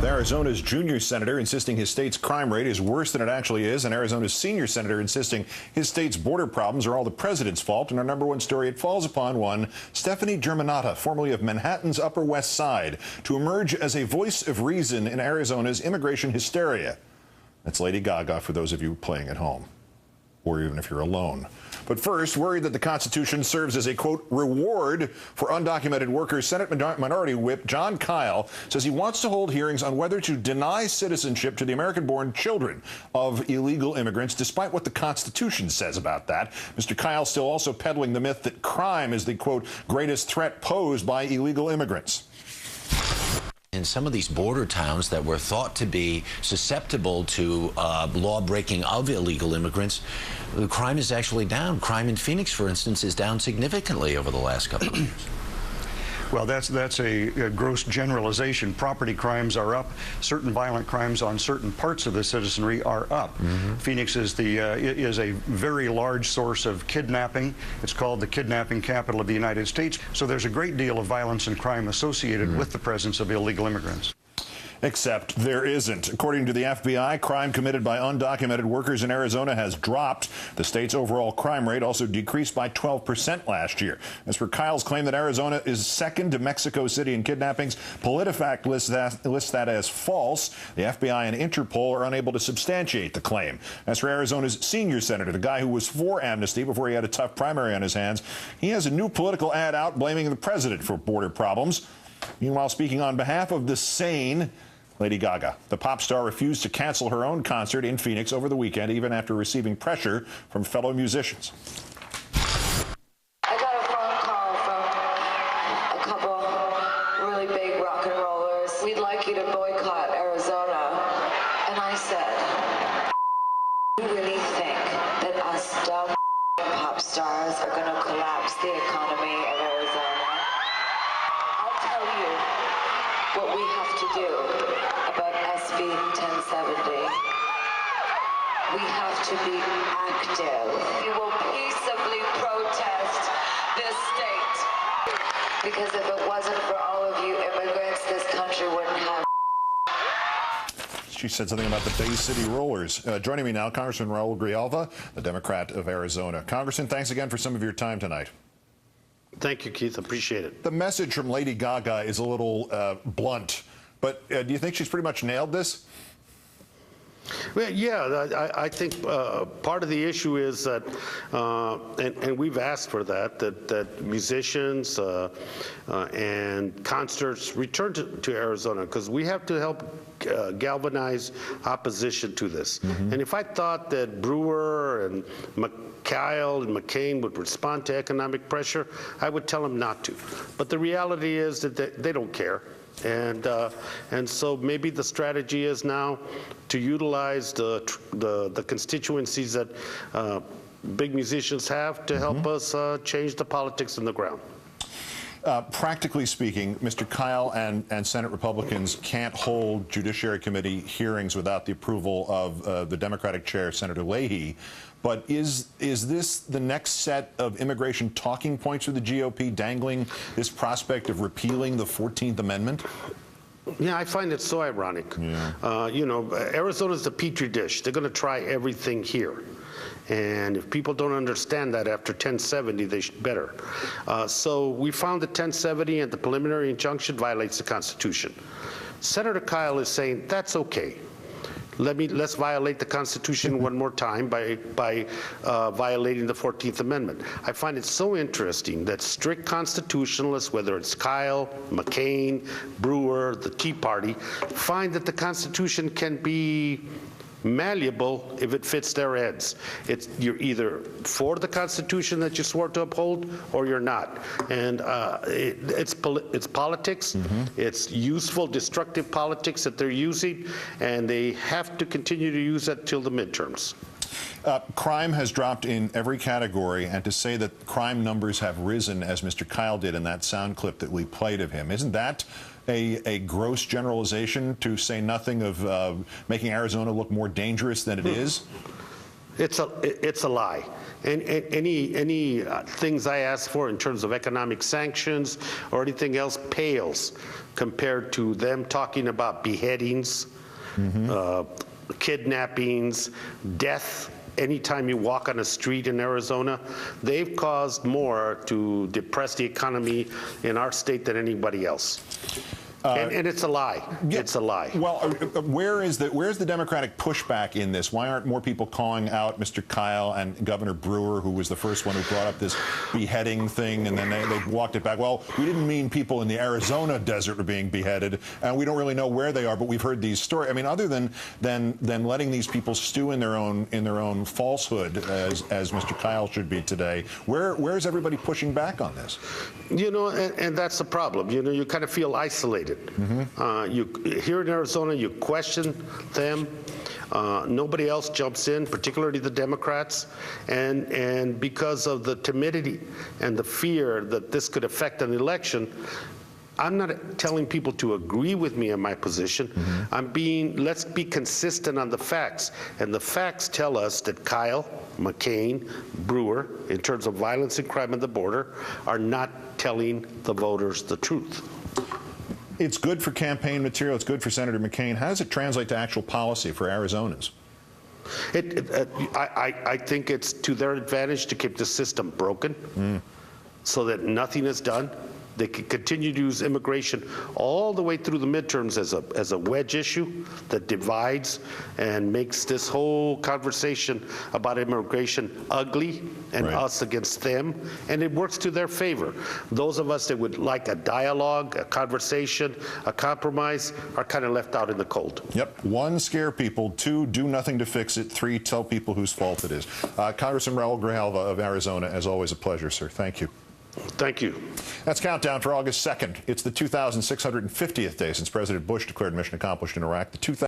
Arizona's junior senator insisting his state's crime rate is worse than it actually is, and Arizona's senior senator insisting his state's border problems are all the president's fault. In our number one story, it falls upon one Stephanie Germanotta, formerly of Manhattan's Upper West Side, to emerge as a voice of reason in Arizona's immigration hysteria. That's Lady Gaga for those of you playing at home, or even if you're alone. But first, worried that the Constitution serves as a, quote, reward for undocumented workers, Senate Minority Whip Jon Kyl says he wants to hold hearings on whether to deny citizenship to the American-born children of illegal immigrants, despite what the Constitution says about that. Mr. Kyl still also peddling the myth that crime is the, quote, greatest threat posed by illegal immigrants. In some of these border towns that were thought to be susceptible to law-breaking of illegal immigrants, the crime is actually down. Crime in Phoenix, for instance, is down significantly over the last couple of years. Well, that's a gross generalization. Property crimes are up. Certain violent crimes on certain parts of the citizenry are up. Phoenix is a very large source of kidnapping. It's called the kidnapping capital of the United States. So there's a great deal of violence and crime associated with the presence of illegal immigrants. Except there isn't. According to the FBI, crime committed by undocumented workers in Arizona has dropped. The state's overall crime rate also decreased by 12% last year. As for Kyl's claim that Arizona is second to Mexico City in kidnappings, PolitiFact lists that as false. The FBI and Interpol are unable to substantiate the claim. As for Arizona's senior senator, the guy who was for amnesty before he had a tough primary on his hands, he has a new political ad out blaming the president for border problems. Meanwhile, speaking on behalf of the sane Lady Gaga, the pop star refused to cancel her own concert in Phoenix over the weekend, even after receiving pressure from fellow musicians. I got a phone call from a couple really big rock and rollers. We'd like you to boycott Arizona. And I said, you really think that us dumb pop stars are going to collapse the economy of Arizona? I'll tell you what we have to do about SB 1070. We have to be active. We will peaceably protest this state. Because if it wasn't for all of you immigrants, this country wouldn't have. She said something about the Bay City Rollers. Joining me now, Congressman Raul Grijalva, the Democrat of Arizona. Congressman, thanks again for some of your time tonight. Thank you, Keith. Appreciate it. The message from Lady Gaga is a little blunt, but do you think she's pretty much nailed this? Well, yeah, I think part of the issue is that, and we've asked for that musicians and concerts return to Arizona, because we have to help galvanize opposition to this. And if I thought that Brewer and Kyle and McCain would respond to economic pressure, I would tell them not to. But the reality is that they don't care. And so maybe the strategy is now to utilize the constituencies that big musicians have to help us change the politics on the ground. Practically speaking, Mr. Kyle and Senate Republicans can't hold Judiciary Committee hearings without the approval of the Democratic chair, Senator Leahy. But is this the next set of immigration talking points for the GOP, dangling this prospect of repealing the 14th Amendment? Yeah, I find it so ironic. Yeah. You know, Arizona's the petri dish. They're going to try everything here. And if people don't understand that after 1070, they should better. So we found that 1070 and the preliminary injunction violates the Constitution. Senator Kyle is saying that's okay. Let's violate the Constitution one more time by violating the 14th Amendment. I find it so interesting that strict constitutionalists, whether it's Kyle, McCain, Brewer, the Tea Party, find that the Constitution can be malleable if it fits their heads. You're either for the Constitution that you swore to uphold, or you're not. And it's politics. It's useful, destructive politics that they're using, and they have to continue to use that till the midterms. Crime has dropped in every category, and to say that crime numbers have risen, as Mr. Kyle did in that sound clip that we played of him, isn't that a gross generalization, to say nothing of making Arizona look more dangerous than it is? It's a lie. And any things I ask for in terms of economic sanctions or anything else pales compared to them talking about beheadings, kidnappings, death. Anytime you walk on a street in Arizona, they've caused more to depress the economy in our state than anybody else. And it's a lie. Yeah. It's a lie. Well, where's the Democratic pushback in this? Why aren't more people calling out Mr. Kyle and Governor Brewer, who was the first one who brought up this beheading thing, and then they walked it back? Well, we didn't mean people in the Arizona desert are being beheaded, and we don't really know where they are, but we've heard these stories. I mean, other than letting these people stew in their own falsehood, as Mr. Kyle should be today, where's everybody pushing back on this? You know, and that's the problem. You know, you kind of feel isolated. You here in Arizona, you question them. Nobody else jumps in, particularly the Democrats, and because of the timidity and the fear that this could affect an election, I'm not telling people to agree with me on my position. Let's be consistent on the facts. And the facts tell us that Kyle, McCain, Brewer, in terms of violence and crime at the border, are not telling the voters the truth. It's good for campaign material. It's good for Senator McCain. How does it translate to actual policy for Arizonans? I think it's to their advantage to keep the system broken so that nothing is done. They can continue to use immigration all the way through the midterms as a wedge issue that divides and makes this whole conversation about immigration ugly and us against them, and it works to their favor. Those of us that would like a dialogue, a conversation, a compromise are kind of left out in the cold. Yep. 1, scare people. 2, do nothing to fix it. 3, tell people whose fault it is. Congressman Raul Grijalva of Arizona, as always, a pleasure, sir. Thank you. Thank you. That's Countdown for August 2nd. It's the 2,650th day since President Bush declared mission accomplished in Iraq. The